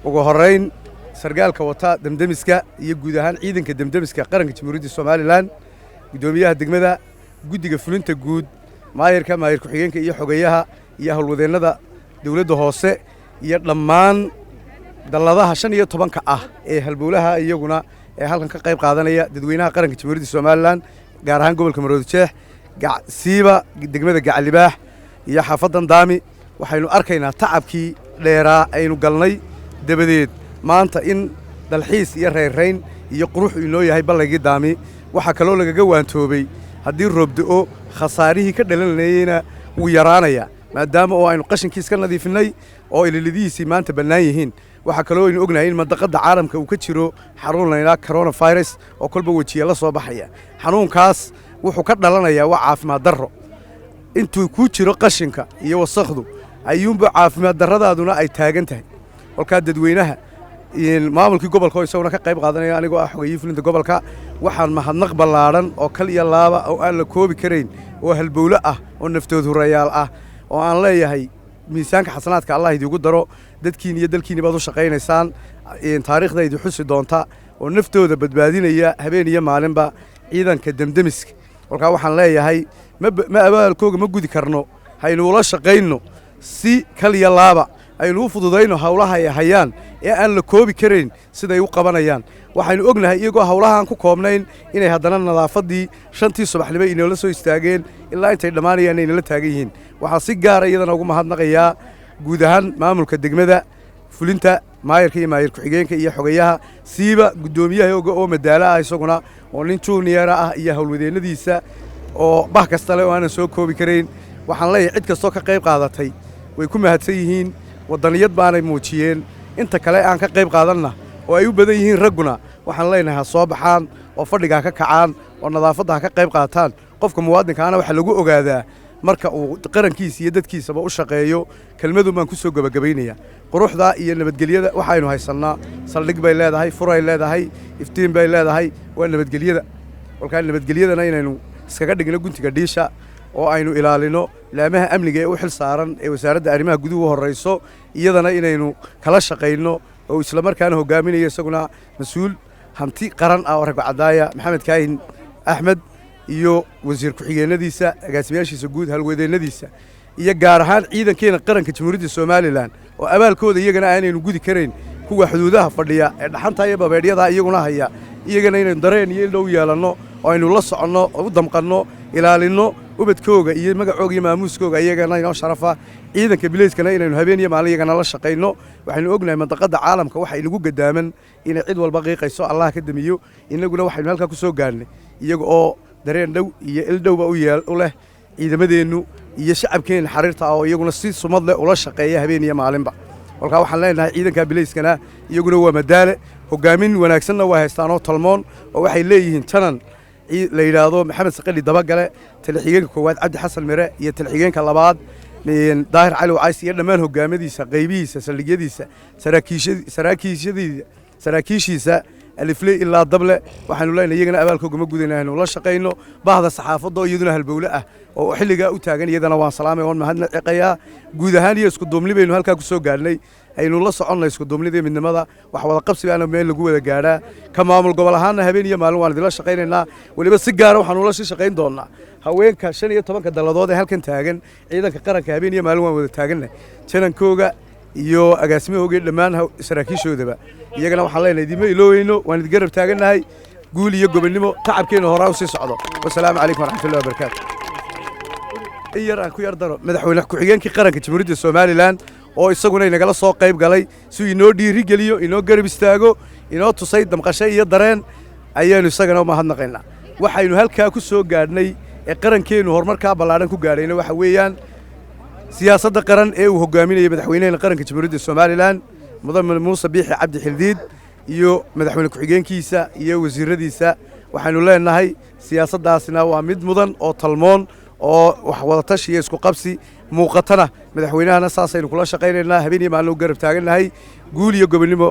ugu horeyn sargaalka wata damdamiska iyo guud ahaan ciidanka damdamiska qaranka Jamhuuriyadda Soomaaliland gudoomiyaha degmada guddiga fulinta guud maayir ku-xigeenka iyo xogeyaha iyo howlwadeennada dawladda hoose iyo dhammaan dalladaha 15 ah ee halbowlaha iyaguna ee halkan ka qayb qaadanaya dadweynaha qaranka Jamhuuriyadda Soomaaliland gaar ahaan gobolka Maroodijeex siiba degmada Gacalibaax iyo xaafadan Daami waxaynu arkaynaa tacabkii dheeraa aynu galnay dabadeed maanta in dalxiis iyo reereyn iyo qurux inoo yahay ballayga Daami waxa kale oo lagaga waantoobay haddii roob da'o khasaarihii ka dhalanayna wuu yaraanaya maadaama oo aynu qashinkiis ka nadiifinay oo ililidiisii maanta bannaan yihiin waxa kale oo aynu ognahay in madaqada caalamka uu ka jiro xarun la yiraahdo coronavirus oo kolba wajiga la soo baxaya xanuunkaas wuxuu ka dhalanayaa waa caafimaad darro intuu ku jiro qashinka iyo wasakhdu ayuunba caafimaad darradaaduna ay taagan tahay halka dadweynaha maamulkii gobolka oo isaguna ka qayb qaadanaya anigoo ah xogeeyay fulinta gobolka waxaan mahadnaq ballaaran oo kal iyo laaba oo aan la koobi karayn oo halbowle ah oo naftood hurayaal ah oo aan leeyahay miisaanka xasanaadka Allah idigu daro dadkiin iyo dalkiin baad u shaqaynaysaan taariikhdaydu xusi doonta oo naftooda badbaadinaya habeen iyo maalinba ciidanka damdamiska halka waxaan leeyahay ma abaalkooga ma gudi karno haynu ula shaqayno si kal iyo laaba aynu u fududayno hawlaha ay hayaan ee aan la koobi karayn siday u qabanayaan waxaynu ognahay iyagoo hawlahan ku koobnayn inay haddana nadaafadii 5tii subaxnimo inoo la soo istaageen ilaa intay dhamaanayaan inay la taagan yihiin waxa si gaar ah iyadana ugu mahadnaqayaa guud ahaan maamulka degmada fulinta maayirka iyo maayir ku-xigeenka iyo xogeyaha siiba gudoomiyaha oo madaala ah isaguna oo nin junior ah iyo howlwadeennadiisa oo bah kasta leh oo aan soo koobi karayn waxaan leeyahay cid kastoo ka qayb qaadatay way ku mahadsan yihiin wadaniyad baanay muujiyeen inta kale aan ka qayb qaadanna oo ay u badan yihiin ragguna waxaan leenahay soo baxaan oo fadhiga ka kacaan oo nadaafadda ka qayb qaataan qofka muwaadinkaana waxa lagu ogaadaa marka uu qarankiisa iyo dadkiisaba u shaqeeyo kelmadu baan ku soo gabagabaynaya quruxda iyo nabadgelyada waxaynu haysanaa saldhig bay leedahay furay leedahay iftiin bay leedahay waa nabadgelyada walka nabadgelyadana inaynu iskaga dhigno guntiga dhiisha oo aynu ilaalino laamaha amniga ee u xil saaran ee wasaaradda arrimaha gudaha u horeyso iyadana inaynu kala shaqeyno oo isla markaana hogaaminayo isaguna mas'uul hanti qaran ah oo rag cadaaya Maxamed Kaahin Axmed iyo wasiir ku-xigeenadiisa agaasimayaashiisa guud halwadeennadiisa iyo gaar ahaan ciidankeena qaranka Jamhuuriyadda Soomaaliland oo abaalkooda iyagana aanaynu gudi karayn kuwa xuduudaha fadhiya ee dhaxanta iyo babeedyada iyaguna haya iyagana inaynu dareen iyo dhow yeelano oo aynu la soconno oo u damqanno ilaalino ubadkooga iyo magacooga iyo maamuuskooga iyagana inoo sharafa ciidanka bilayskana inaynu habeen iyo maalin iyagana la shaqeyno waxaynu ognahay madaqada caalamka waxa inagu gadaaman inay cid walba qiiqayso Allah ka damiyo inaguna waxaynu halka ku soo gaarnay iyaga oo dareen dhow iyo il dhowba u leh ciidamadeenu iyo shacabkeena xariirta oo iyaguna si sumad leh ula shaqeeya habeen iyo maalinba halka waxaan leenahay ciidanka bilayskana iyaguna waa madaale hogaamin wanaagsanna waa haystaan oo talmoon oo waxay leeyihiin tanan la yiraahdo Maxamed Saqali dabagale talixigeenka koowaad Cabdi Xasan Mire iyo talixigeenka labaad Daahir Cali Wacays iyo dhammaan hogaamadiisa qaybihiisa saldhigyadiisa saraakiishiisa alifle ilaa dable waxaanu leenahay iyagana abaalkooga ma gudanayno la shaqeyno baahda saxaafadda iyaduna halbowle ah oo xilliga u taagan iyadana waan salaamay oo mahadnaqayaa guud ahaan iyo isku duumli baynu halka ku soo gaarnay aynu la soconay isku duumnida midnimada wax wada qabsigaana meel lagu wada gaaraa ka maamul gobol ahaan habeen iyo maalin waan idila shaqeynaynaa waliba si gaar ah waxaan ula shaqeyn doonaa haweenka 15 daladood ee halkan taagan ciidanka qaranka habeen iyo maalin waan wada taaganay janankooga iyo agaasimahooga dhammaan saraakiishoodaba iyagana waxaan leenahay dib ma ilooyno waan idin garab taaganahay guul iyo gobonimo tacabkeena horaa u sii socdo wassalaamu calaykum waraxmatullaahi wabarakaatu iyaraan ku yardaro madaxweyne ku-xigeenkii qaranka Jamhuuriyadda Soomaaliland oo isaguna inagala soo qayb galay si inoo dhiiri geliyo inoo garab istaago inoo tusay damqasho iyo dareen ayaanu isagana u mahadnaqaynaa waxaynu halkaa ku soo gaadhnay ee qarankeenu horumarka ballaaran ku gaadhayna waxa weeyaan siyaasadda qaran ee uu hogaaminayo madaxweynaha qaranka Jamhuuriyadda Soomaaliland mudane Muuse Biixi Cabdi Xildiid iyo madaxweyne ku-xigeenkiisa iyo wasiiradiisa waxaanu leenahay siyaasaddaasina waa mid mudan oo talmoon oo wax wada tashi iyo isku qabsi muuqatana madaxweynahana saasaynu kula shaqeynaynaa habeen iyo maalin u garab taaganahay guul iyo gobonimo